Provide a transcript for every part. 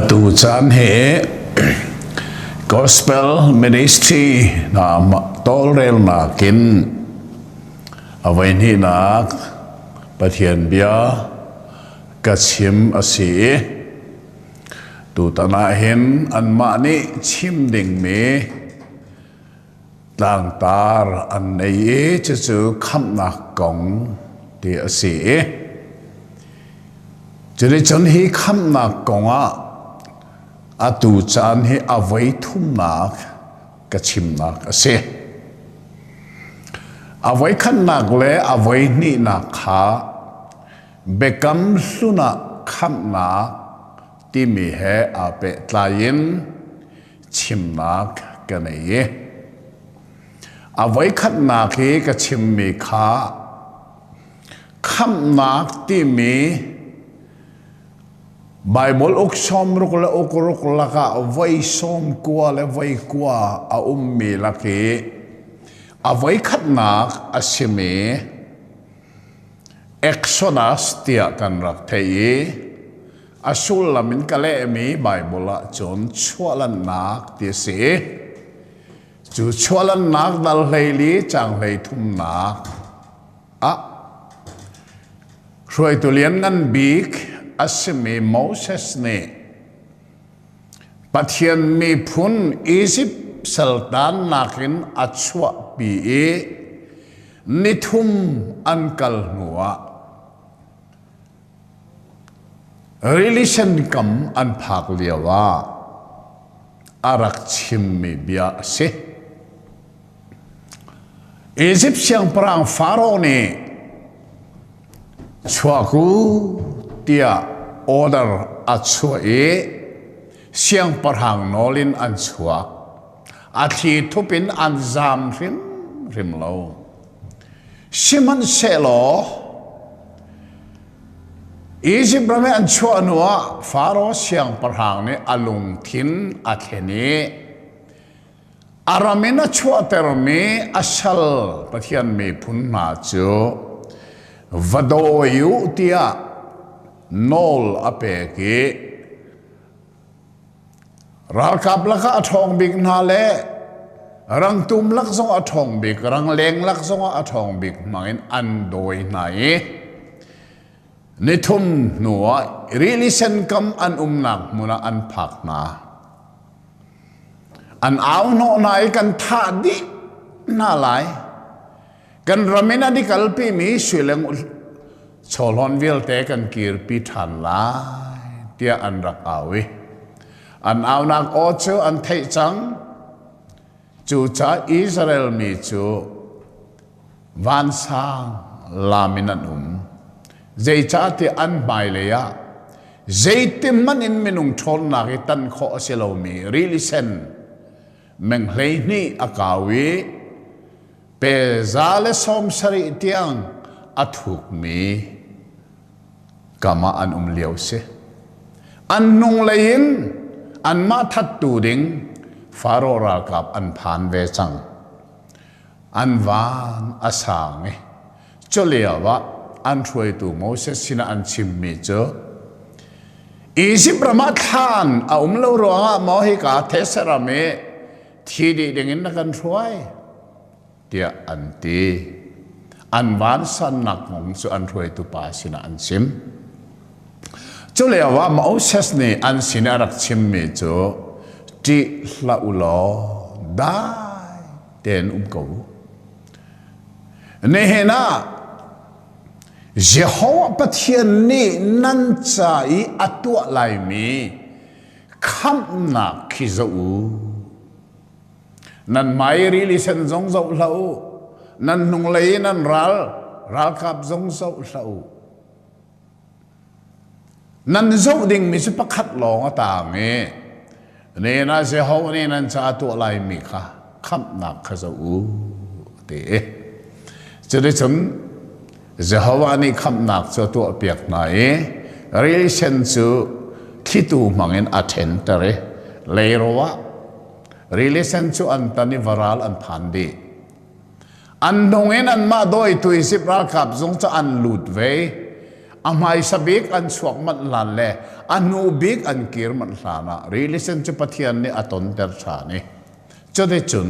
tu chan he gospel ministry na tolrel na kin avain hi na pathian bia kachim asi tu tana hin an ma ni chim ding me tlang tar an nei chu chu KHAMHNAK kong ti asi chuli chon hi KHAMHNAK kong a tu chan hi avai thum nak kachim nak ase avai khan nak le avai ni nak kha bekam suna KHAMHNAK ti mi he a pe tlayin chim nak ka nei avai khan nak hi kachim mi kha KHAMHNAK ti mi Bible ok som rukla ok rukla ka vai som kwa le vai kwa a ummi laki avai KHAMHNAK asime Exodus tia kan rak thei asul lamin kale mi Bible la chon chwalan nak ti se chu chwalan nak dal leili chang lei thum nak a roi tu lian ngan bik asime Moses ne pathian mi phun Egypt sultan nakin achwa pi e nithum ankal nuwa relation kam an phak liawa arak chim mi bia se Egypt siang perang Pharaoh ne chwaku tia order achua e siang perang nolin an chua athi thupin an zam rim lo siman selo Egypt rame an chua nuwa Pharaoh siang perang ne alung thin akheni aramena chua terme asal pathian me phun na chu vadoyu tia nol apeki ral kap laka athong big na le rang tum lak zong athong big rang leng lak zong athong big mangin andoi nai nithum nuwa really sen kam an nak muna an phak na an aw no nai kan tha di na lai kan ramena di kalpi mi swileng cholon vil te kan kir pi than lai tia an rak awi an aw nak o chu an thei chang chu cha Israel mi chu van sang laminan zai cha ti an bai le ya zai tim man in minung thon na ki tan kho selo mi really sen meng hlei ni akawi pe zale som sari tiang athuk mi kama an liao se an nung lein an ma that tu ding Pharaoh ra kap an phan ve chang an van asang e cholewa an throi tu Moses sina an chim mi cho Egypt rama than a lo ronga mo hi ka thesara me thi di dingin na kan throi tia an ti an van san nak mong su an throi tu pa sina an chim cho le wa Moses ne an sina rak chim mi cho ti hla ulo dai ten ko ne hena Jehovah pathian ni nan cha I atua lai mi KHAMHNAK khizo nan mai really sen zong zo lau nan nung lei nan ral kap zong zo lau nan zo ding mi se pakhat long ta nge ne na se ho ne nan cha tu lai mi kha KHAMHNAK kha zo te chode chum Jehovah ni KHAMHNAK cho tu piak na really sen chu khitu mangin athen tare leirowa relation chu antani varal an phandi an dongin an ma doi tu isip ral kap zong cha an lut ve amai sabik an suak mat lan le anu big an kir mat hlana relation chu pathian ni aton ter tha ni chode chun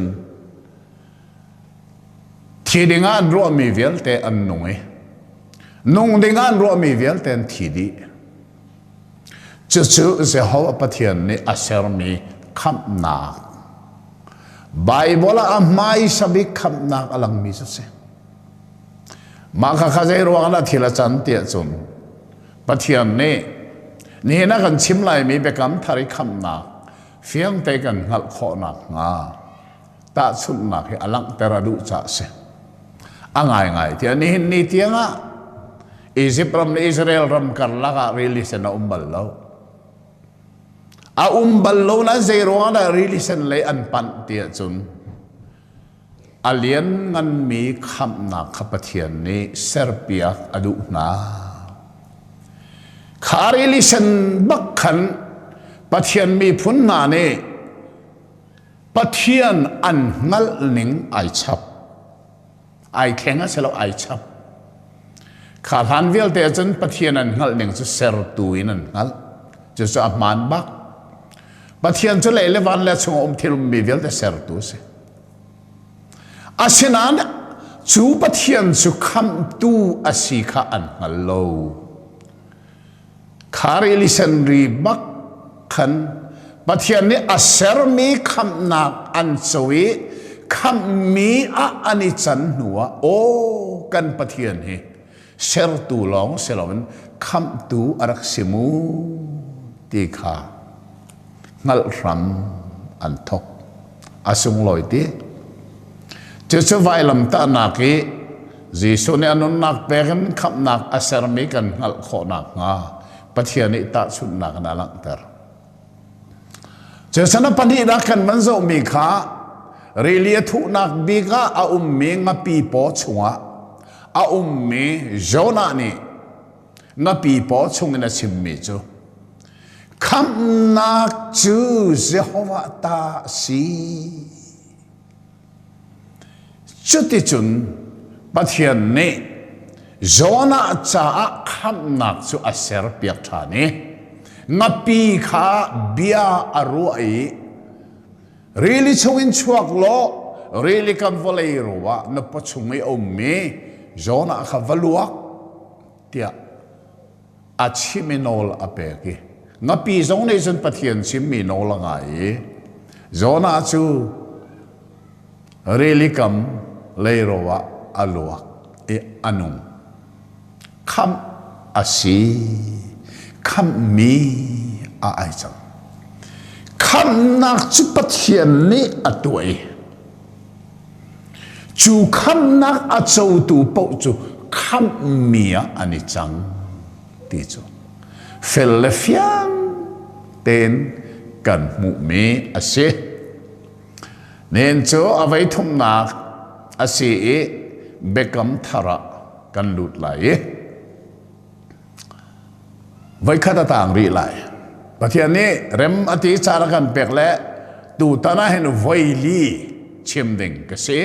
thidinga an ro mi vel te an nungi nung dinga an ro mi vel ten thidi chu se hawa pathian ni aser mi khamnak Bible amai sabik khamnak alang mi se maka khazai ruang na thila chan tia chun pathian ni na kan chim lai mi bekam thari khamnak fiang te kan ngal kho nak nga ta chun nak hi alang teradu cha se angai ngai ti ni tianga Egypt ram Israel ram karlaka release na umbal lo a umbal lo na zero na release le an pan tia chun alien ngan mi khamnak khapathian ni serpiak adu na kharilisan bakhan pathian mi phun na ne pathian an ngal ning ai chap ai khenga selo ai chap khalan vel te chen pathian an ngal ning chu ser tuin an ngal chu sa man bak pathian chu le lewan le chung om thil mi vel te ser tu se asinan chu pathian chu kham tu asika an ngallo kharilisan ri bak khan pathian ni aser mi khamnak an chawi kham mi a ani chan nuwa o kan pathian hi ser tu long selon kham tu arak simu ti kha ngal ram an thok asung loi ti chu vai lam ta na ki jisu ne anun nak pegen kham nak aser mi kan ngal kho nak nga pathian ni ta chun nak na lang ter chu sana pani da kan man zo mi kha relia thu nak bi ga a mi nga pi po chunga a mi jona ni nga pi po chung na sim mi chu kham nak chu Jehovah ta si chuti chun pathian ne zona cha khamnak chu aser piak thani ngapi kha bia aru ai really chungin chuak lo really kam volei rowa na pachungi omme zona kha valuak tia achiminol apeki ngapi zong ne chen pathian chiminol ngai zona chu really kam leirowa aluak e anung kham asi kham mi a ai chang kham nak chu pathian ni atoi chu kham nak a chau tu po chu kham mi a ani chang ti chu fel le fiang ten kan mu me ase nen chu avai thum nak asi bekam thara kan lut lai vai khata tang ri lai pathian ni rem ati chara kan pek le tu tana hen vai li chim ding ka se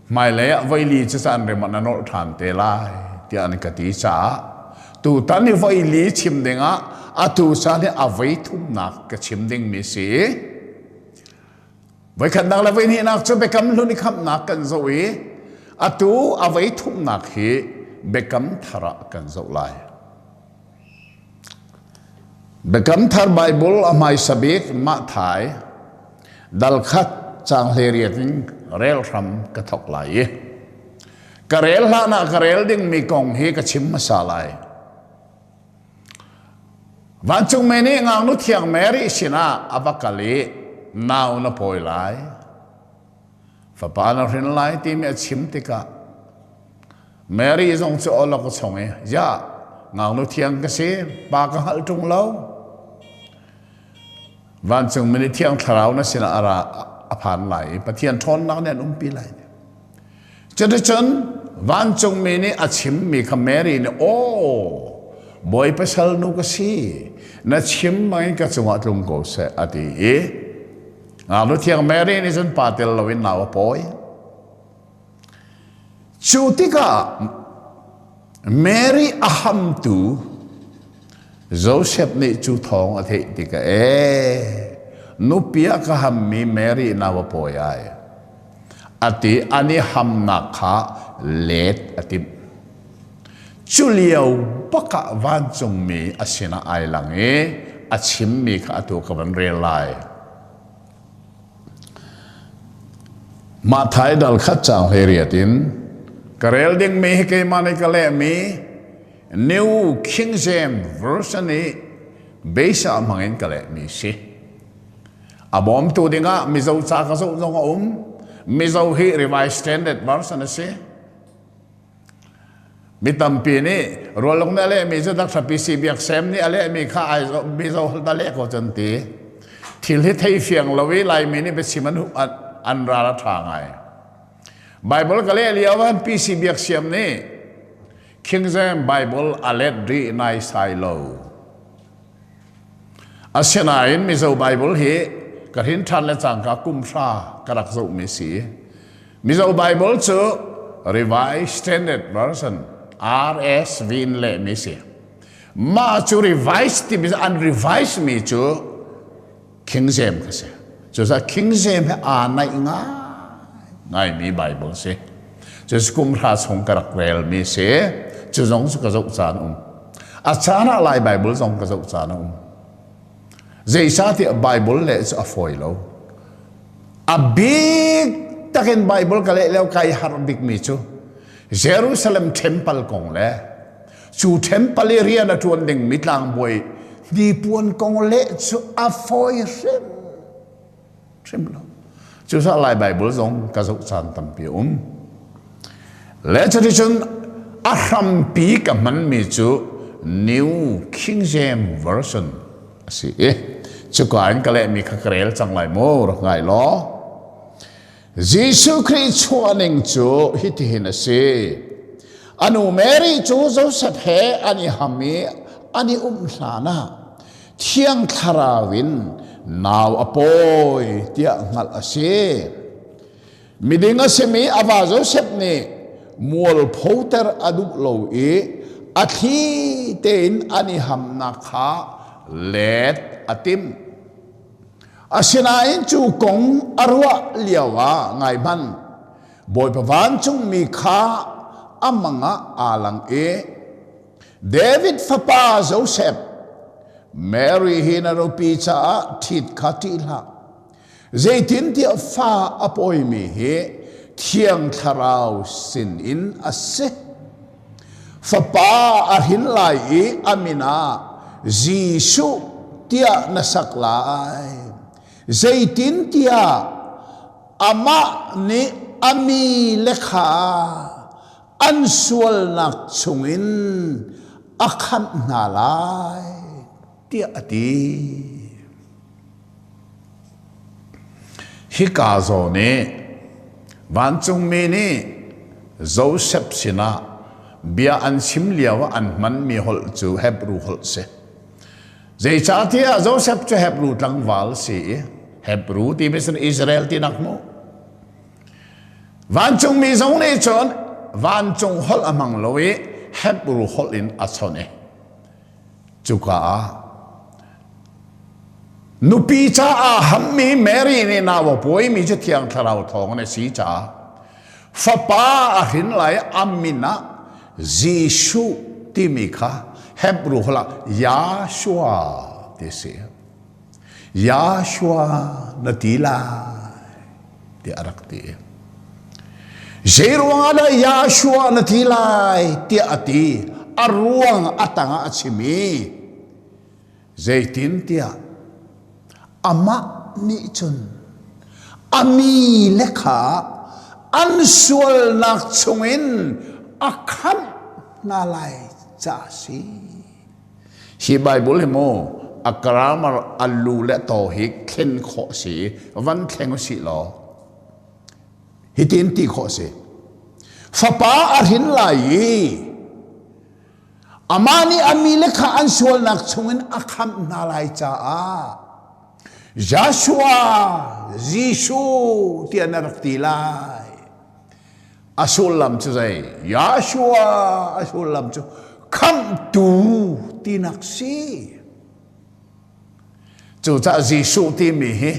mai le vai li cha san rem na no than te lai ti an ka ti cha tu tani vai li chim ding a tu sa ne avai thum nak ka chim ding mi se vậy khẩn năng là vậy ni nak cho bekam lu ni kham nak kan zo e atu avai thum nak hi bekam thara kan zo lai bekam thar bible amai sabik ma thai dal khat chang heriating rel ram ka thok lai e karel la na karel ding mi kong hi ka chim masalai van chung me ni ngang nu thiang mary sina abakali nào nó bồi lại và bà nó hiện lại tìm một chim tika Mary trong chỗ là có chồng ấy dạ ngào nó thiêng cái gì bà có hal trung lâu van chung mình thiêng thảo nó xin ara aphan lại bà thiêng thôn nó nên pi lại cho đến chân van chung mình a chim mi kham Mary nó ô boy pasal no cái gì nó chim mấy cái chung ở trong cổ sẽ ở đi nó thiêng Mary ni dân patel lawin nào bôi chú tika Mary aham tu Joseph ni chu thong athe tika nupia ka hammi Mary nawapoyai ati ani hamnak kha let atim chuliau baka van chung mi asina ai lange achim mi kha atu ka ban relai ma thai dal khat chang heriatin karel ding mi ke mane kale mi New King James Version ni besa mangin kale mi si abom tu dinga mi zo cha ka zo mi zo hi Revised Standard Version si mi tampi ni rolong na le mi zo dak sa PC biak sem ni ale mi kha ai zo mi zo da le ko chan ti thil hi thei fiang lawi lai mi ni be siman hu an ra la thangai Bible kale liawan PC biak sem ni King James Bible alet ri nai sai lo asena in mi zo Bible hi ka hin than le chang ka kum sa karak zo mi si mi zo Bible chu Revised Standard Version RSV le mi si ma chu revised ti mi unrevised mi chu King James ka se chu sa King James a nai nga ngai mi Bible se chu kum sa song karak wel mi se chu zong su ka zo chan a chana lai Bible zong ka zo chan zai sa ti Bible le a foilo a big takin Bible ka le leo kai har big mi chu Jerusalem temple kong le chu temple ria na tuan ding mitlang boy di puan kong le chu a foi rim lo chu sa lai Bible zong ka zo chan tam pi le tradition aham pi ka man mi chu New King James Version si chu ko an kale mi kha krel chang lai mo ro ngai lo Jesus Christ chuaning chu hit hin ase anu Mary chu Joseph he ani hami ani hlana thiang tharawin naw apoi tia ngal ase midinga semi ava Joseph ni mual photer adu lo athi ten ani hamna kha let atim asinain chu kong arwa liawa ngai ban boy pavan chung mi kha amanga alang David fapa Joseph Mary hinaropi cha thit khatila zaitin ti fa apoi mi he thiang tharau sin in ase fapa ahin lai amina Jishu tia nasaklai zaitin tia ama ni ami lekha ansual nak chungin akhan nalai tia ati hikazo ne van chung me ni Joseph sina bia an sim liawa an man mi hol chu Hebrew hol se zai cha tia Joseph chu Hebrew tlang wal si Hebrew ti besen Israel ti nak mo van chung mi zong ne chon van chung hol amang lowe Hebrew hol in achone chuka nupi cha a hammi Mary ni nawo poi mi chu thiang tharau thong ne si cha fapa a hin lai amina Jishu timika Hebrew hola Yahshua tese Yahshua natila ti arakti Jeruang ada Yahshua natila ti ati aruang atanga achimi zaitin tia ama ni chun ami lekha ansual nak chungin akhan nalai cha si hi Bible mo akramar alu le to hi khen kho si van khen si lo hi tin ti kho si fapa ahin lai amani ami lekha ansual nak chungin akhan nalai cha a Joshua Jishu ti anarakti lai asulam chu zai Yashua asulam chu come to tinaksi chu cha Jisu ti mi hi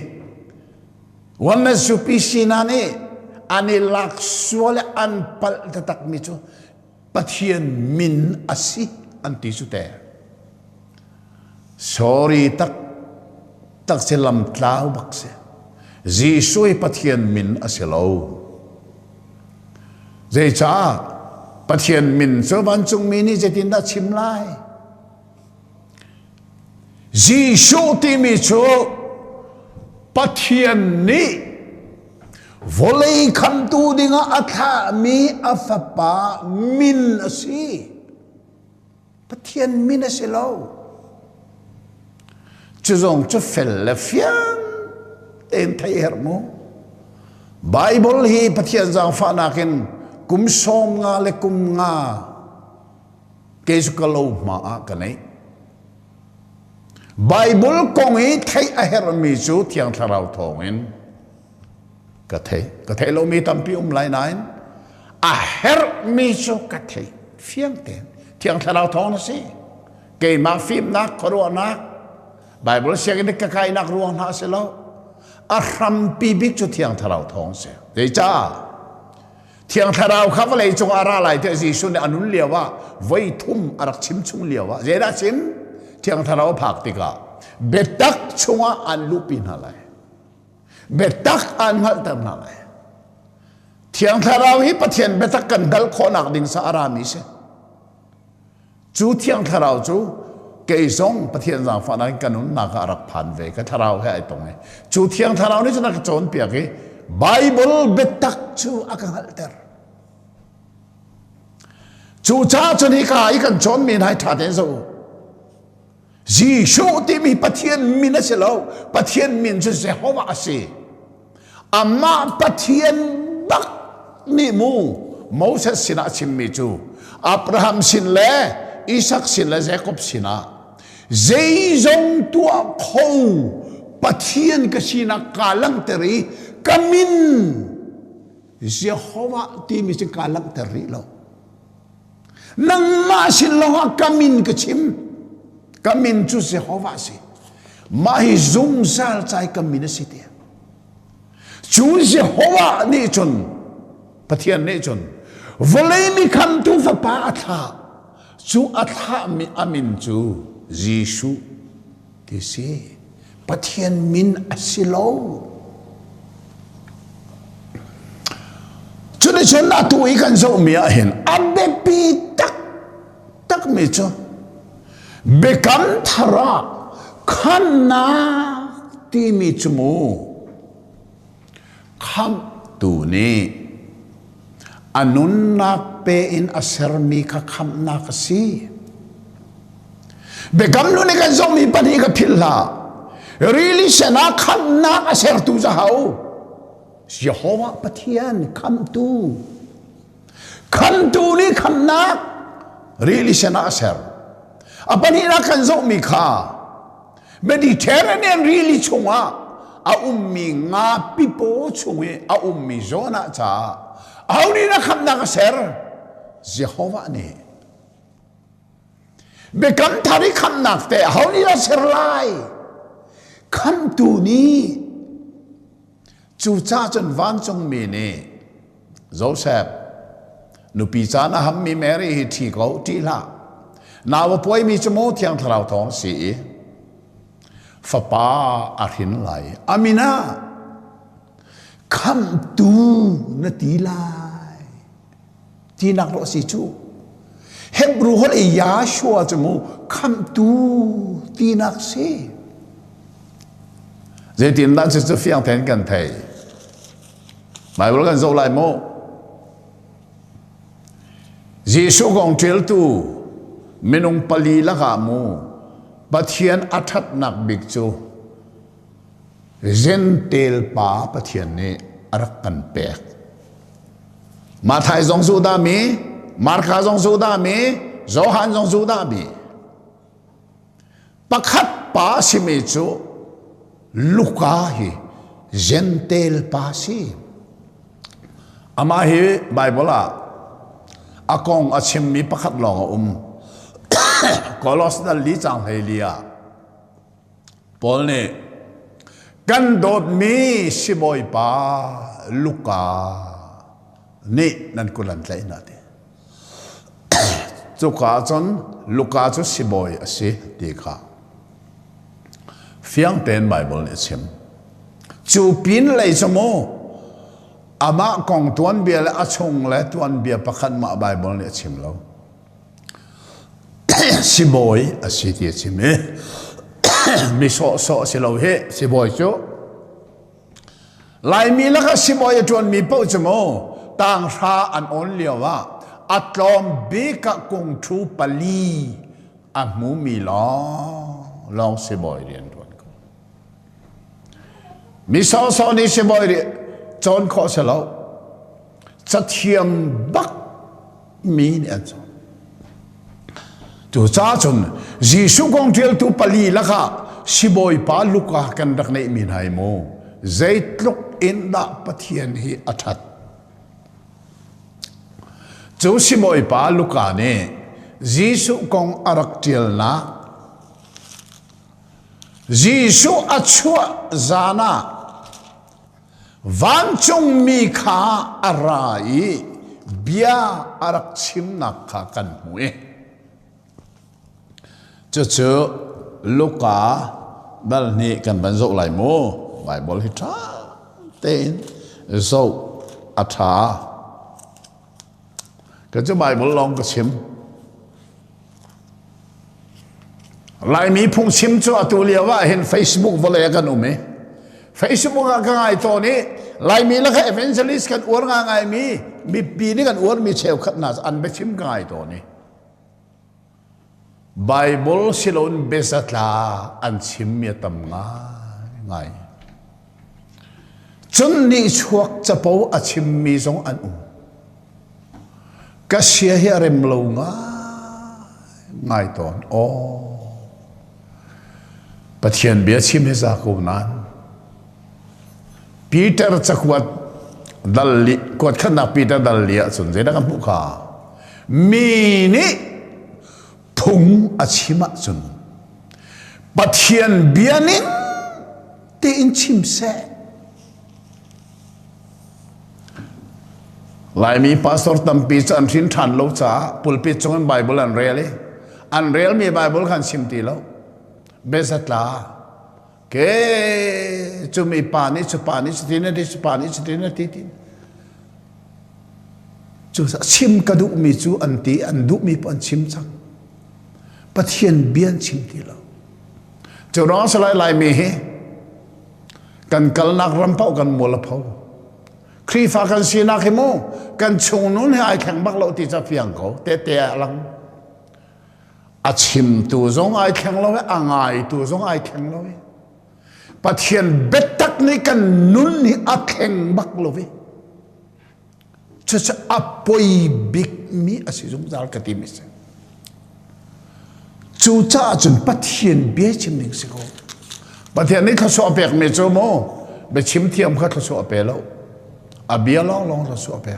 wana su pisinani ani lakswale an pal tatak mi chu pathian min asi anti su te sorry tak se lam tlau bak se Jisu pathian min asilo zai cha pathian min so van chung mi ni jetin da chim lai Jisu ti mi chu pathian ni volei kham tu dinga atha mi afapa min asi pathian min asilo chu zong chu fel la fiang en thai her mo Bible hi pathian jang fa nakin kum som nga le kum nga kesu kalo ma a kanai Bible kong hi thai a her mi chu thiang tharau thongin ka thai lo mi tampi lai nain a her mi chu ka thai fiang ten thiang tharau thong na si ke ma phim nak khoro na Bible siang ni ka kai nak ruang na se lo a ram pi bik chu thiang tharau thong se dei cha thiang tharau kha vai chung ara lai te ji sun anun lewa voi thum arak chim chung lewa zera chim thiang tharau phak tika betak chunga an lupin halai betak an hal tam halai thiang tharau hi pathian betak kan dal khonak ding sa ara mi se chu thiang tharau chu ke song pathian jang fa na kanun na ka arak phan ve ka tharau he ai tong chu thiang tharau ni chuna ka chon pia ke Bible betak chu akang halter chu cha chun hi ka i kan chon min hai tha den so Jisu ti mi pathian min se lo pathian min chu Jehovah ase amma pathian bak ni mu Moses sina chim mi chu Abraham sin le Isaac sin le Jacob sina zai zong tua khou pathian ka sina kalang teri kamin Jehovah ti mi sin kalang teri lo nang ma sin lo kamin ka chim kamin chu Jehovah si mahi zung sal chai kamin si ti chu Jehovah ni chun pathian ni chun volei mi kham tu fa pa atha chu atha mi amin chu Jisu ti si pathian min asilo chu ni chun na tu i kan zo mi a hen abe pi tak mi chu bekam thara khanna ti mi chu mu kham tu ni anun na pe in aser mi ka khamnak si bekam lu ne kan zo mi pani ka philla really sena khamnak aser tu za hau Jehovah pathian kham tu ni khamnak really sena aser apani na kan zo mi kha Mediterranean really chunga a ummi nga pipo chungi a ummi zona cha auni na khamna ka ser Jehovah ni bekam thari khamnak te auni na ser lai kham tu ni chu cha chon van chong mi ni Joseph nu pi cha na ham mi Mary hi thi ko ti la naw poi mi chmo thiang tharau thong si fa pa arin lai amina kham tu na ti lai ti nak ro si chu Hebrew hol e Yashua chmo kham tu ti nak si zai tin dan se fiang ten kan thai mai bol kan zo lai mo Jisu gong tel tu minung pali la ka mu pathian athat nak bik chu zentel pa pathian ne arak kan pek ma thai zong su da mi marka zong su da mi zohan zong su da mi pakhat pa si mi chu luka hi zentel pa si ama hi Bible akong achim mi pakhat long kolos dal li chang helia polne kan dot mi siboi pa luka ni nan kulan tlai na te chuka chon luka chu siboi ase ti kha fiang ten Bible ni chem chu pin lei chamo ama kong tuan bia le achung le tuan bia pakhat ma Bible ni chem lo siboi ase ti chem mi so si lo he siboi chu lai mi la ka siboi tuan mi po chamo tang sha an on liawa atlom be ka kong thu pali a mu mi lo long siboi rian tuan ko mi so ni siboi ri chon kho se lo chathiam bak mi ni a chon tu cha chun jisu kong tel tu pali la ka siboi pa luka kan dak nei min hai mo zaitluk in da pathian hi athat chu siboi pa luka ne jisu kong arak tel na jisu achua zana van chung mi kha arai bia arak chim nak kha kan hu chu luka bal ni kan ban zo lai mo Bible hi tha ten zo atha ka chu Bible long ka chim lai mi phung chim chu atu liawa hen Facebook vole kan ume Facebook ka ngai to ni lai mi la ka evangelist kan ur nga ngai mi pi ni kan ur mi cheu khat na an be chim ngai to ni Bible silon besatla an chim mi tam ngai chun ni chuak chapo a chim mi zong an ka sia hi rem lo ngai ton pathian bia chim he za ko nan Peter chakwat dalli kot khana Peter dalli a chun zeda kan pu kha mi ni phung achima chun pathian bianin te in chim se lai mi pastor tampi chan thin than lo cha pulpit chong Bible an real mi Bible khan sim ti lo besatla ke chumi pani chitina ti chu sa chim ka du mi chu anti an du mi pan chim chang pathian bian chim ti lo chu ro salai lai mi he kan kal nak ram pau kan mol pau khri fa kan sina khi mo kan chung nun he ai khang bak lo ti cha fiang ko te lang a chim tu zong ai khang lo angai tu zong ai khang lo pathian betak ni kan nun ni a khang bak lo ve cha apoi big mi asi zong zal ka ti mi se chu cha chun pathian bia chim ning se ko pathian ni kha so pek me chu mo be chim thiam kha so pe lo a bia long so pe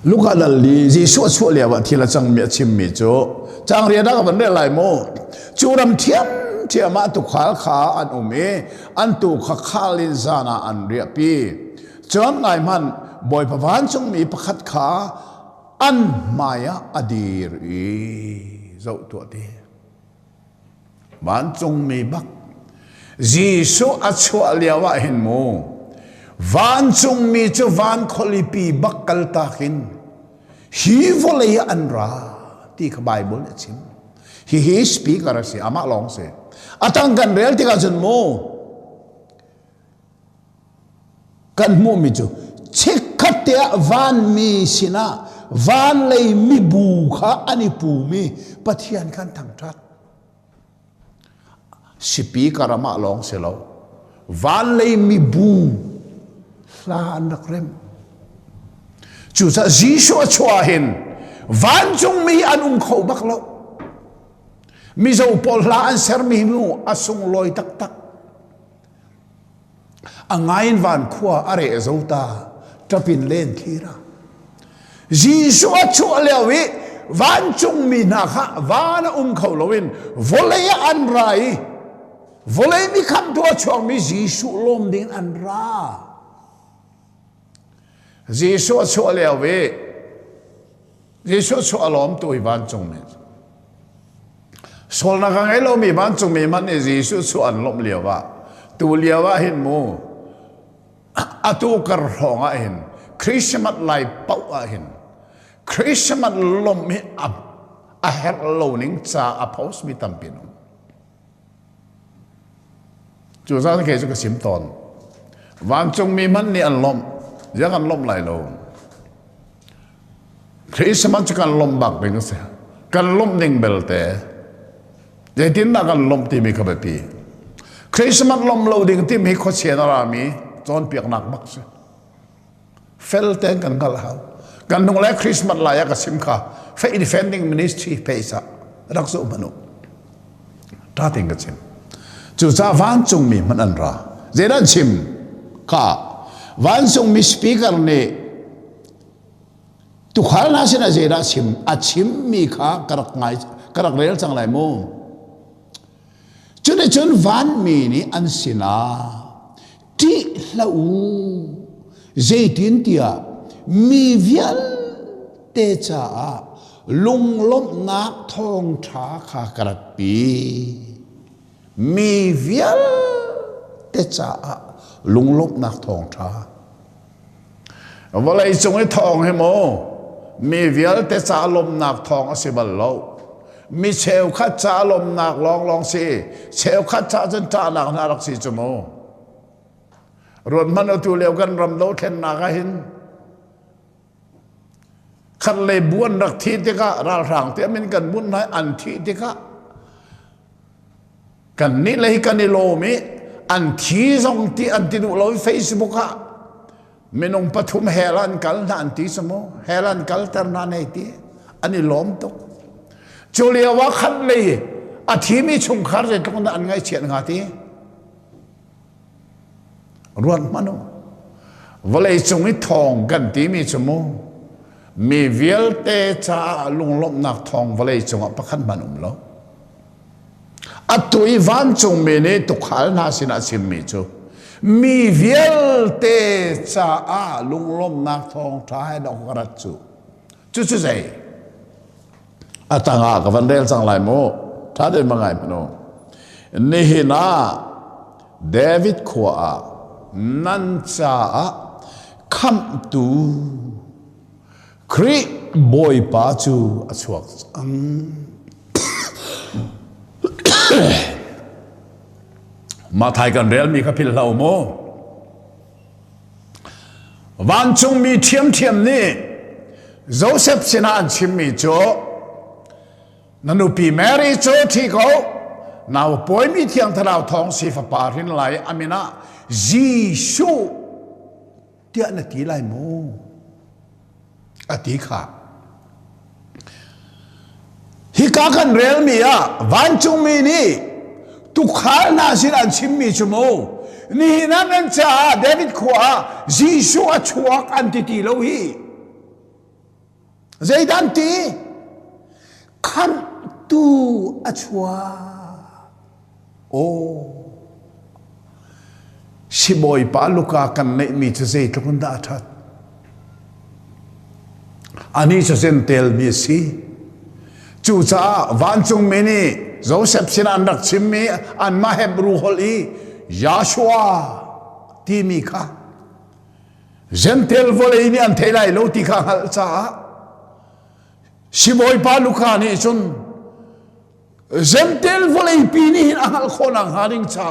luka dal li ji so le wa thila chang me chim mi chu chang ria da ka ban de lai mo chu ram thiam ma tu khal kha an ume an tu kha khalin zana an ria pi chon ngai man boy pawan chung mi pakhat kha an maya adir zo to te ban chung mi bak jisu achwa liawa hin mo van chung mi chu van kholipi bakal takin hi volei anra ti ka Bible chim hi speaker se ama long se atang kan real ti ka jun mo kan mo mi chu chekhatia van mi sina van lei mi bu kha ani pu mi pathian kan thang that speaker ama long se lo van lei mi bu la anak rem chu sa jisu chua hin van chung mi anung khau bak lo mi zo pol la an ser mi mu asung loi tak angain van khua are zota tapin len thira Jisu chu lewi van chung mi na kha van khau lowin volei an rai volei mi kham to chong mi Jisu lom ding an ra Jisu chu lewi Jisu chu alom tu van chung mi sol na ka ngai lo mi van chung mi man ni Jisu chu an lom lewa tu lewa hin mu atu kar honga hin Christmas lai pau a hin Christmas lom mi a her lo ning cha a pos mi tampin chu sa ke chu ka sim ton van chung mi man ni an lom ya kan lom lai lo Christmas chu kan lom bak ding se kan lom ding belte je tin na kan lom ti mi ka pi Christmas lom lo ding ti mi kho chen ra mi chon piak nak bak se fel ten kan gal hau kan nung le Christmas la ya ka sim kha fa defending ministry peisa rak so manu ta ting ka chim chu cha van chung mi man an ra zeran chim ka van chung mi speaker ne tu khal na sina zera chim a chim mi kha karak ngai karak rel chang lai mo chune chun van mi ni an sina ti lau zaitin tia mi vial te cha lung lom nak thong tha kha karak pi mi vial te cha lung lom nak thong tha walai chung ai thong he mo mi vial te cha lom nak thong asibal lo mi cheu khat cha lom nak long si cheu khat cha chen cha nak na rak si chumo rod man tu leo kan ram lo then na ka hin khat le buan rak thi te ka ral rang te min kan mun nai an thi te ka kan ni le kan ni lo mi an thi zong ti an ti du lo Facebook ka minong pathum helan kal na an ti samo helan kal tar na nei ti ani lom to chulia wa khat le a thi mi chung khar je tong na an ngai chen nga ti ruan mano volei chung i thong kan ti mi chumo mi vial te cha lung lom nak thong volei chung a pakhan manum lo atui van chung me ne tu khal na sin a sim mi chu mi vial te cha a lung lom nak thong tha hai dok rat chu chu zai atanga ka van del sang lai mo tha de mangai pano ni hina David khwa nan cha kham tu kri boy pa chu achuak ma thai kan rel mi ka phil lau mo van chung mi thiam ni Joseph sina an chim mi cho nanu pi Mary cho thi ko nào bối mi thiang thao thong si fa pa rin lai amina Jisu tia na ti lai mo ati kha hi ka kan rel mi a van chung mi ni tu khal na sin an chim mi chumo ni na nan cha David khwa Jisu a chuak an ti lo hi zaidan ti kham tu a chuak si boy pa luka kan nei mi che sei tlukun da that ani che sen tel mi si chu cha van chung me ni Joseph sin an rak chim mi an ma hebru hol i Joshua ti mi kha zen tel vole ni an thelai lo ti kha hal cha si boy pa luka ni chun Zemtel volei pini hin angal khonang haring cha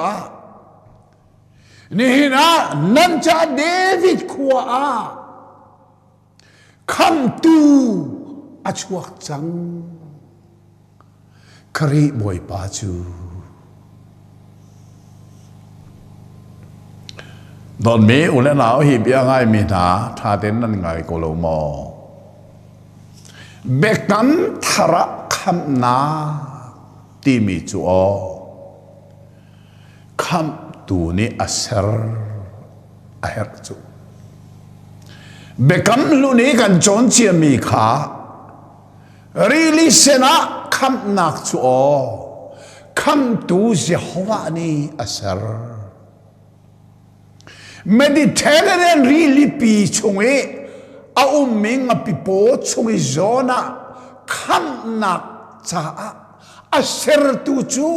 ni hina nan cha David khwa a kham tu achuak chang kari boy pa chu don me ule nao hi bia ngai mi na tha ten nan ngai ko lo mo bekam thara kham na ti mi chu o kham tu ni aser her chu bekam lu ni kan chon chia mi kha really sena khamnak chu o kham tu Jehovah ni asar Mediterranean really pi chungi a ming a pipo chungi zona khamnak cha asar tu chu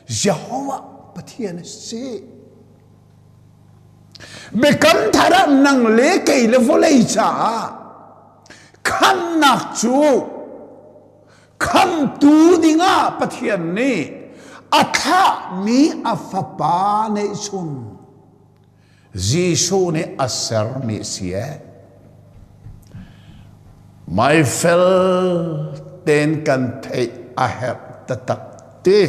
Jehovah pathian se bekam thara nang le kai le volei cha khamnak chu kham tu dinga pathian ni atha mi afapa ne sun Jisu ne asar mi sia my fel ten kan thei a her tatak te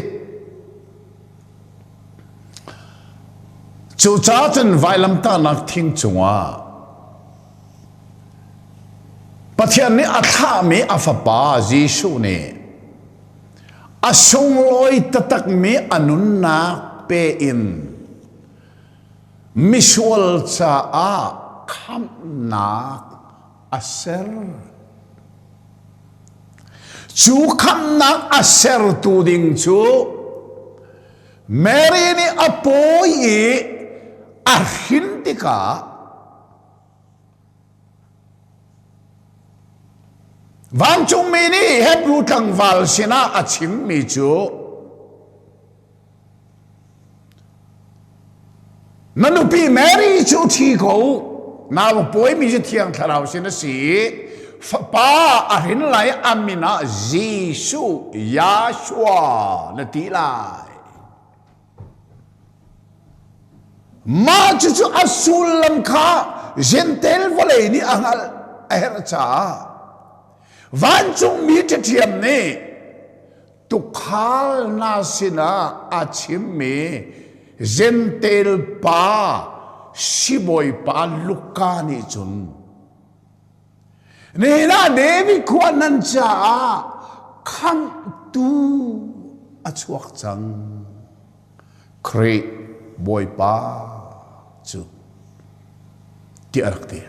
chu cha chen vailam ta nak thing chunga pathian ni atha mi afapa Jisu ne asung loi tatak mi anun na pe in misual cha a khamnak aser chu khamnak aser tu ding chu Mary ni apoi ahintika Vang chung mi ni Hebrew tang val sina achim mi chu Nanupi Mary chu thi ko na poi mi je thiang tharau sina si pa ahin lai amina Jisu Yashua na ti lai ma chu chu asul lam kha gentel volei ni angal aher cha van chung mi te thiam ne tu khal na sina achim me gentel pa siboi pa lukani chun ne na devi khuanan cha kham tu achuak chang kre boy pa chu ti arakti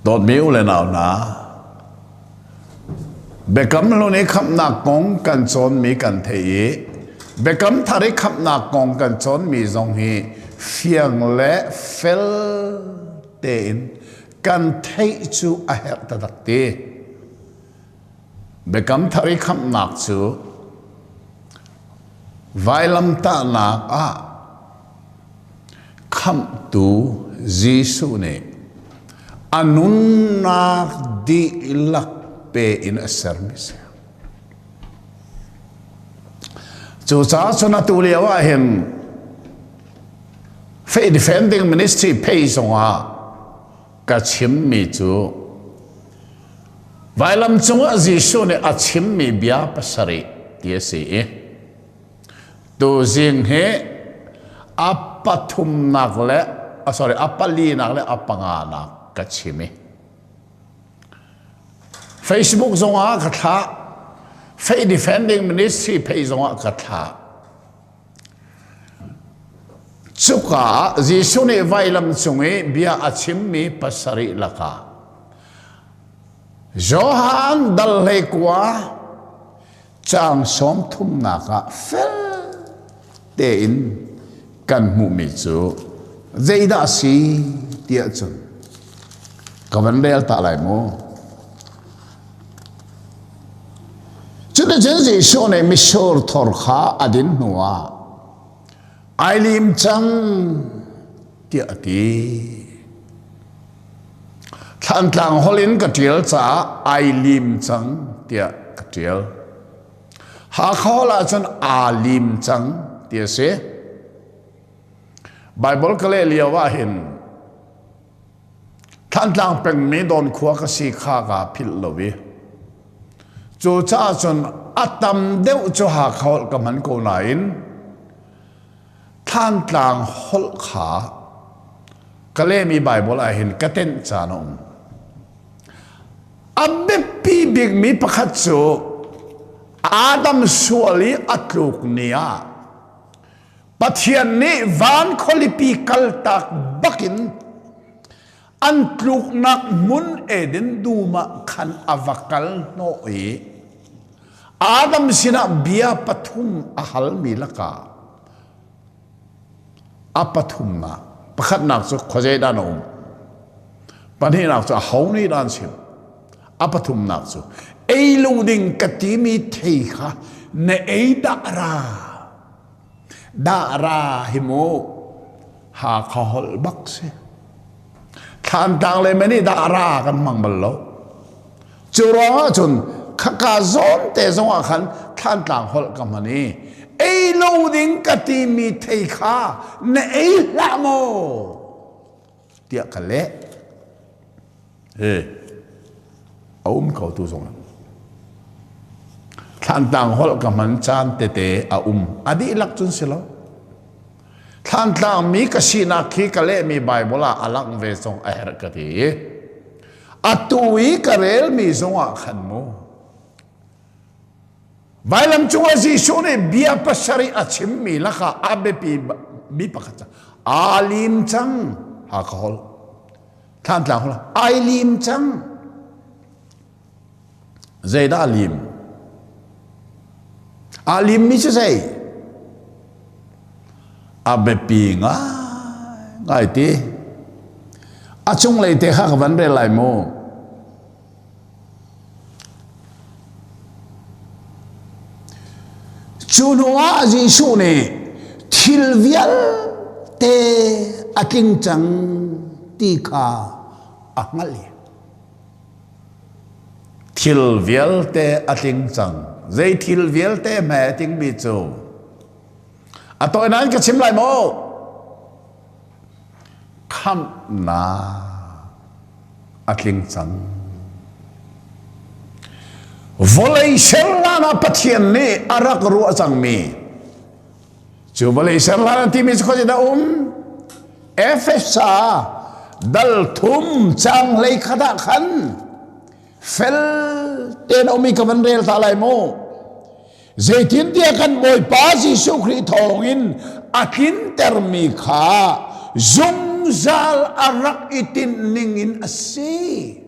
dot meu le naw na bekam lo ne kham na kong kan chon mi kan thei bekam thari kham na kong kan chon mi zong hi fiang le fel ten kan thei chu a her ta dak te bekam thari kham nak chu vailam ta nak a kham tu Jisu ne anun nak di lak pe in a service chu cha chuna tu le wa hem faith defending ministry pay songa ka chim mi chu vailam chunga Jisu ne a chim mi bia pasari ti se tu jing he apathum nak le sorry apali nak le apanga nak ka chimi Facebook zonga ka tha faith defending ministry pay zonga ka tha chuka Jisu ne vailam chungi bia achim mi pasari laka Johan dal le kwa chang som thum naka fel te in kan mu mi chu zeida si tia chun kawan bel ta lai mo chune chen Jisu ne misor thor kha adin nuwa ailim chang tia ti than tlang holin ka tiel cha ailim chang tia ka tiel ha khola chun alim chang tia se Bible kale liawa hin than tlang peng mi don khwa ka si kha ka phil lowi chu cha chun atam deu chu ha khol ka man ko nain than tlang hol kha kale mi Bible a hin katen cha no abbe pi big mi pakhat chu Adam suali atluk nia Pathian ni van kholipi kaltak bakin antluk nak mun eden duma khan avakal no e Adam sina bia pathum ahal milaka apathum na pakhat nak so khojai dan pani nak so hauni dan sim apathum nak so ei luding katimi thei kha ne ei dara himo ha khol bakse than tang le mani dara kan mang ballo chura chun khaka zon te zonga khan than tang hol kamani ei luding katimi thei kha ne ei lamo tia kale kau tu zonga than tang hol kaman chan te adi lak chun silo than tang mi kasina khi kale mi bible alang ve song a her kati atui karel mi zonga khan mo vailam chunga ji shone bia pasari achim mi laka abepi bi pakata alim chang ha khol than tang hol ailim chang zaida alim mi se sei abepi ngai ti achung lei te kha van re lai mo chunuwa ji su ne thilvial te aking chang ti kha angali thilvial te ating chang zai thilvial te ma ting bi chu atoi nan ka chim lai mo kham na ating chang volei serlana pathian ne arak ru achang mi chu volei serlana ti mi kho da efesa dal thum chang lei khada khan fel ten omi kavan rel ta lai mo zaitin dia kan boy pa Jesu Christ thongin akin termi kha zum zal arak itin ningin asi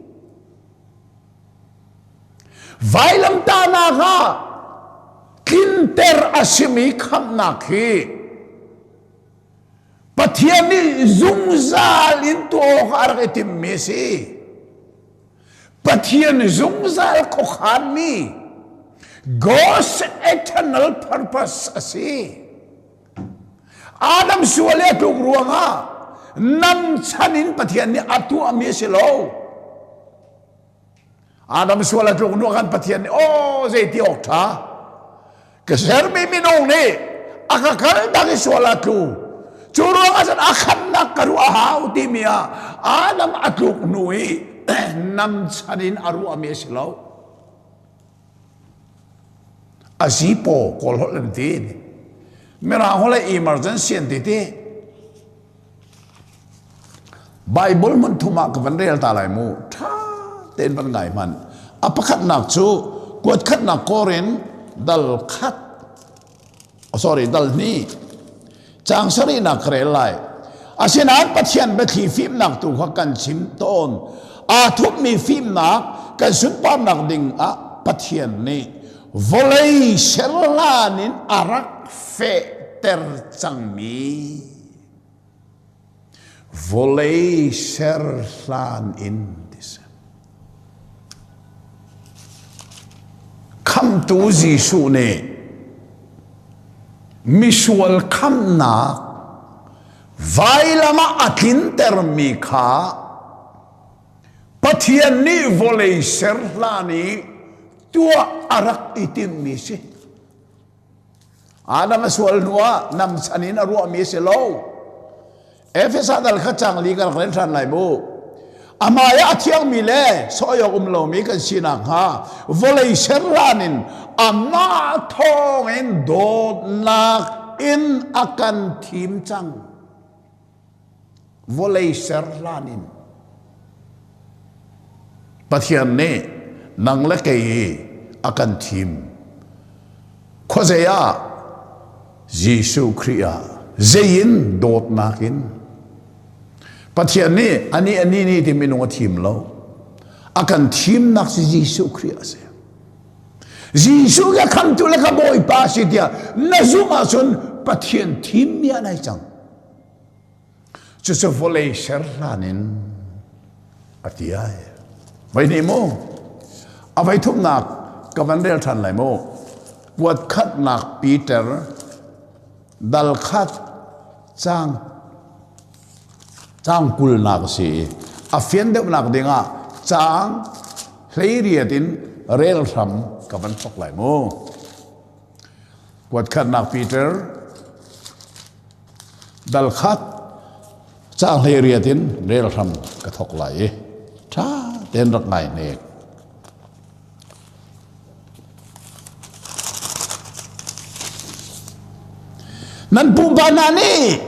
vailam ta na ga kinter asimi khamnak hi pathiani zum zal in to arak itim mesi pathian zum zal ko khan mi God's eternal purpose asi Adam suale tu ruanga nam chanin pathian ni atu ameselo Adam suale tu ruanga pathian ni zai ti okta keser mi minong ni akakal dagi suala tu curuanga san akan nak karu ahau timia Adam atuk nui nam chanin aru ameselo asipo kol hol tin mera hola emergency entity bible mun thuma ka van rel ta lai mu tha ten ban ngai man apakhat nak chu kwat khat nak koren dal khat dal ni chang sari nak re lai asinan pathian be thi phim nak tu kha kan chim ton a thup mi phim nak kan sun pam nak ding a pathian ni volei serlanin arak fe ter changmi volei serlan in this come to Jesu ne misual khamna vailama akin termi kha pathian ni volei serlani tua arak itim misi Adam sual nuwa nam sanin aru misi lo efesa dal khachang li kan kren than lai bu amaya athiang mi le soyo lo mi kan sinang ha volei serlanin amma thong en do nak in akan thim chang volei serlanin pathian ne nang la kei akan thim khozeya Jesu Christ zayin dot nakin pathian ni ani ti minung thim lo akan thim nak si Jesus Christ Jesus ga kham tu la ka boy pa si dia na zuma sun pathian thim ya nai chang chu so volei ser lanin atia mai ni mo avai thuk nak ka van rel than lai mo wat khat nak Peter dal khat chang kul nak si a fian de nak dinga chang hlei riatin rel tham ka van thok lai mo wat khat nak Peter dal khat chang hlei riatin rel tham ka thok lai tha ten rak ngai ne nan pumbana ni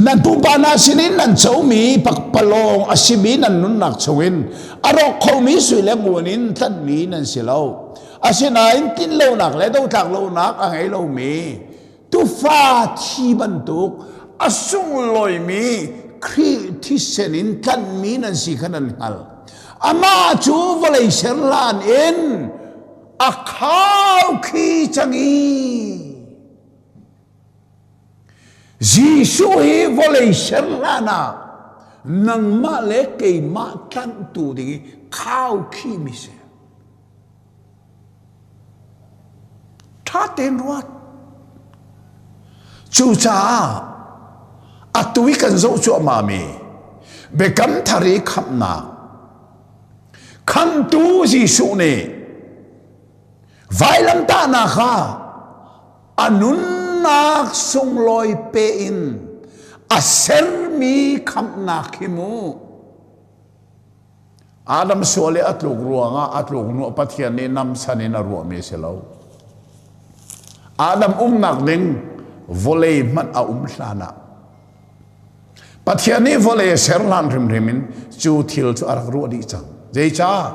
nan pumbana sinin nan chomi pakpalong asimi nan nun nak chowin arok khomi suile ngunin than mi nan silo asina in tin lo nak le do thak lo nak angai lo mi tu fa thi bantuk asung loi mi khri thi senin than mi nan si khanan hal ama chu volei serlan in akhau khi changi Jesus hi volei serlana nang ma le ke ma kan tu dingi khau khi mi se tha ten ruat chu cha atui kan zo chu ma mi be kam thari khamna kham tu Jesus ne vai lam ta na kha anun nak sung loi pe in aser mi KHAMHNAK himu Adam sole atluk ruanga atluk nu pathian ni nam sanin a ruwa me selo Adam nak ning volei man a hlana pathian ni volei serlan rim chu thil chu arak ruwa di chang jei cha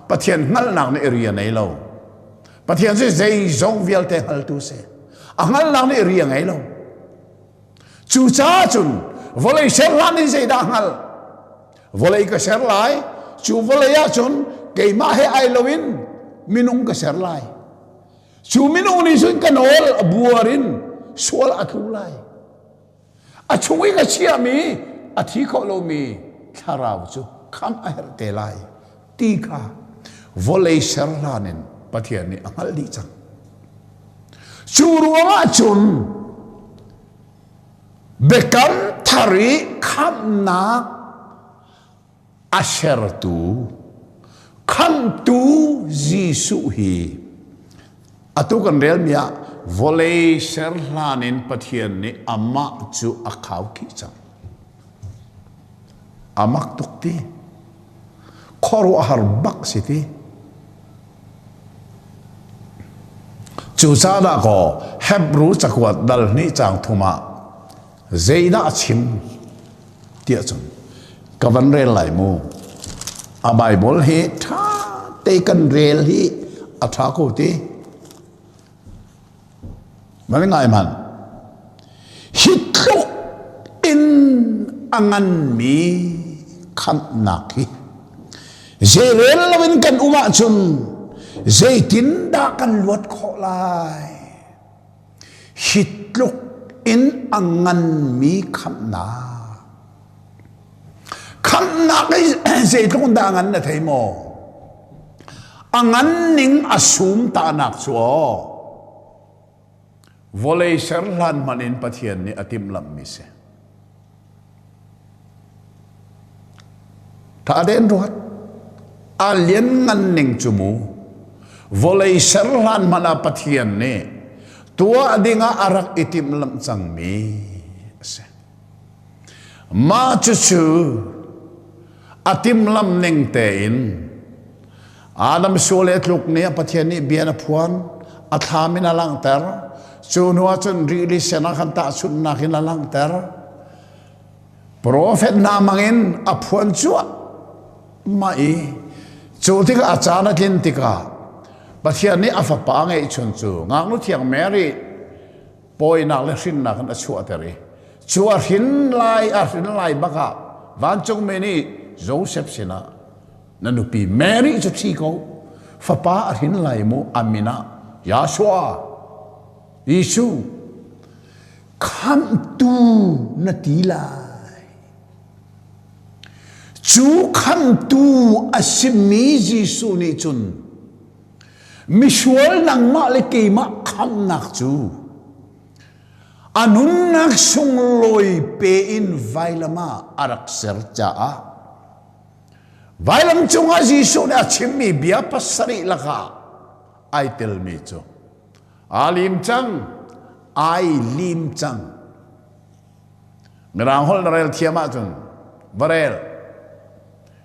pathian ngal nak ni area nei lo pathian se jei zong vial te hal tu se angal lang ni ria ngai lo chu cha chun volei ser lan ni sei da ngal volei ka ser lai chu volei ya chun ke ma he ai loin minung ka ser lai chu minung ni sun kanol abuarin sual athu lai a chui ka chia mi a thi kho lo mi tharau chu kham a her te lai ti kha volei ser lanin pathian ni angal di chang Churuanga chun bekam thari KHAMHNAK asher tu kham tu Jesus hi atu kan rel mia volei ser lanin pathian ni ama chu akhau ki chang amak tukti khoru har bak siti chu cha da ko Hebrew chakwat dal ni chang thuma zeida chim tia chun kavan rel lai mu a Bible hi tha te kan rel hi a tha ko ti man ngai man hitluk in angan mi KHAMHNAK hi zerel lawin kan uma chun dây tín đã căn luật khó lại hít lúc in angan mi KHAMHNAK cái dây lúc đã angan là thấy mò angan ning asum ta nak chúa volei ser lan manin pathian ni atim lam mi se ta den ruat alien ngan ning chumu volei serlan mana pathian ne tua adinga arak itim lam chang mi ma chu atim lam ning te in Adam solet luk ne pathian ni biana phuan athamin alang ter chu nuwa chun ri sena khan ta sun na khin alang ter prophet na mangin aphuan chu mai chu tika achana kin tika pathian ni afa pa ngai chun chu ngak nu thiang Mary poi nak le hrin nak an chua teri chua hrin lai baka van chung me ni Joseph sina nanupi Mary chu thi ko fapa hrin lai mo Amina Yashua Isu kham tu na ti lai chu kham tu asimi Jisu ni chun misual nang ma le ke ma kham nak chu anun nak sung loi pe in vailama arak ser cha a vailam chunga Jisu na chimmi bia pasari laka ai tel mi chu alim chang ai lim chang mirang hol na rel thiama chun barel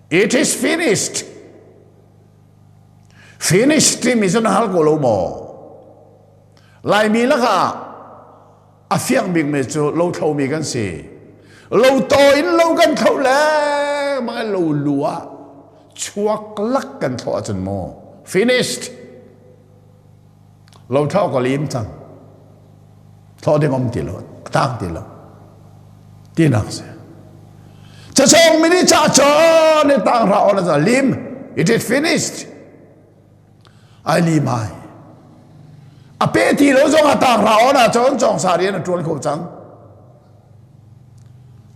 it is finished finished mi chun hal ko lo mo lai mi laka a fiang big me chu lo thau mi kan si lo to in lo kan thau le ma lo lua chuak lak kan tho chun mo finished lo thau ko lim chang tho de ngom ti lo tang ti lo ti nak se cha chong mi ni cha cho ne tang ra on za lim it is finished ai li mai a pe ti lo zong a tang ra on a chong chong sa ri na tuan ko chang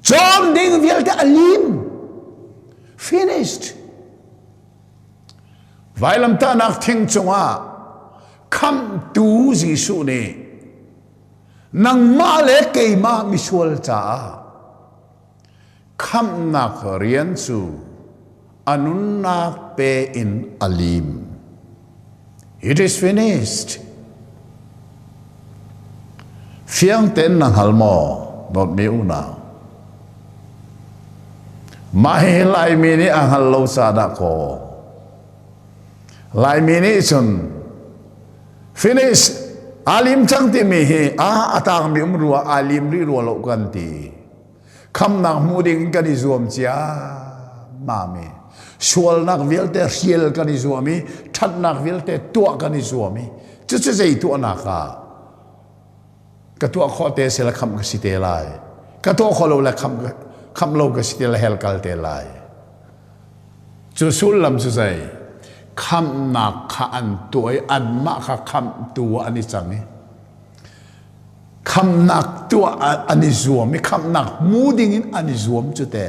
chong ding vial ta lim finished vailam ta nak thing chunga kham tu Jisu ne nang ma le ke ma misual cha kham nak rian chu anun nak pe in alim it is finished fiang ten nang halmo not me una mai lai mi ni ang hallo sa da ko lai mi ni chun finish alim chang ti mi hi atang mi umrua alim ri ro lo kan ti kham nak mu ding kan i zuam chia ma mi sual nak vil te hiel kan i zuami that nak vil te tua kan i zuami chu chu sei tu na ka tua kho te se la kham ka si te lai ka to kho lo la kham lo ka si te la hel kal te lai chu sul lam chu sei kham nak kha an tuai an ma kha kham tu ani changi kham nak tu ani zuam mi kham nak mu ding in ani zuam chu te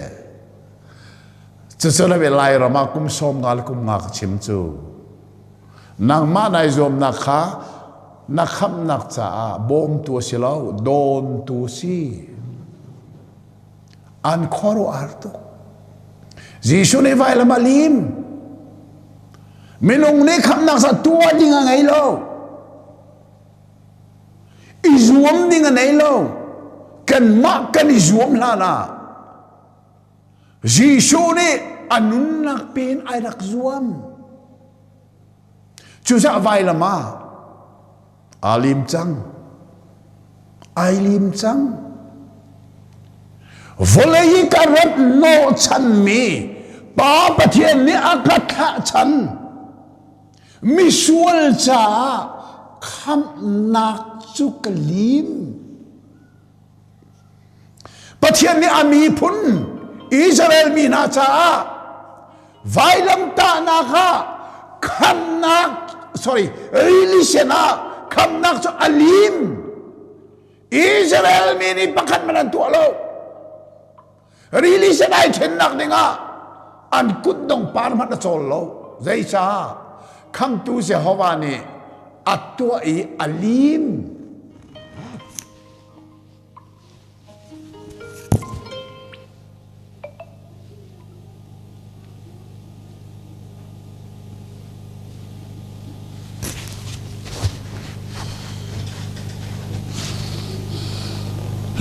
chu chu la ve lai ra ma kum som ngal kum ngak chim chu nang ma nai zuam na kha na kham nak cha bom tu silau don tu si an khoro arto Jisu ne vai la malim minung ni kham nak sa tua ding ngai lo izuam ding ngai lo kan ma kan izuam la na Jisu ni anun nak pin ai rak zuam chu sa vai la ma alim chang ai lim chang volei karat no chan mi pa pathian ni akatha chan misual cha kham nak chu kalim pathian ni ami phun Israel mi na cha vailam ta na kha kham nak release na kham nak chu alim Israel mi ni pakhat man tu alo release na chen nak dinga an kut dong par mat chol lo zai cha kham tu se hawani atua I alim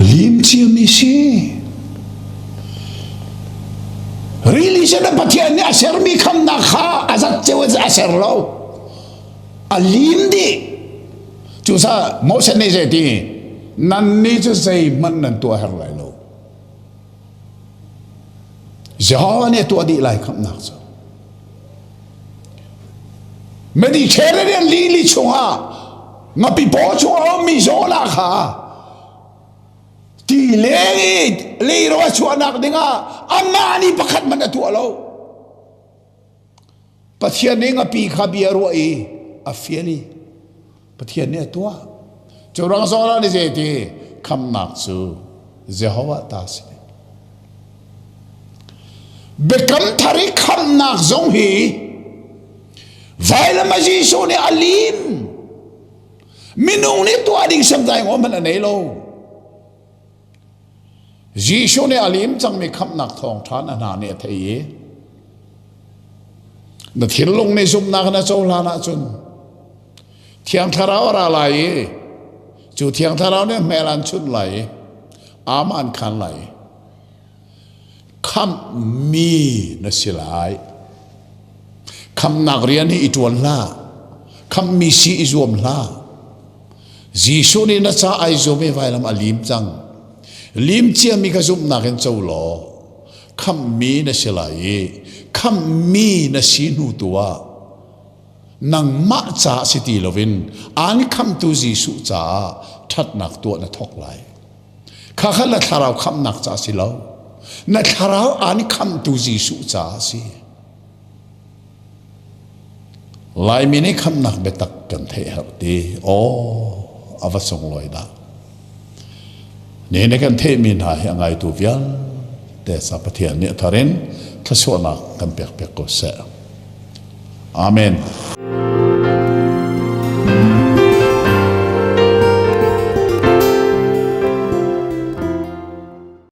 lim chia mi si really siya na patyan ni aser mi kham na kha azat chewaz aser lo alim di chu sa mo se ne je ti nan ni chu sei man nan tua her lai lo jawa ne tua di lai kham na so Mediterranean li chunga ngapi po chuo mi zo la kha ti le ro chuo nak dinga amani pakhat man atu alo pathian ne ngapi kha bi ro e afiani pathian ne tua chorang so la ni je ti khamnak chu Jehovah ta si bekam thari khamnak zong hi vaila maji so ne alim minung ni tu ading sam dai ngom man nei lo ji so ne alim chang mi khamnak thong than ana ne thei na thil long ne zum nak na chaw la na chun thiang tharau ra lai chu thiang tharau ne melan chun lai aman khan lai kham mi na silai kham nak rian ni itwan la kham mi si izom la ji so ni na cha ai zo me vai lam alim chang lim chia mi ka zum nak en chaw lo kham mi na silai kham mi na si nu tua nang ma cha si ti lovin an kham tu ji su cha that nak tu na thok lai kha khala tharau kham nak cha si lo na tharau an kham tu ji su cha si lai mi ni kham nak be tak kan the har ti o avasong loi da ne kan the min ha ngai tu vial te sa pathian ne tharen thasona kan pek pek ko se amen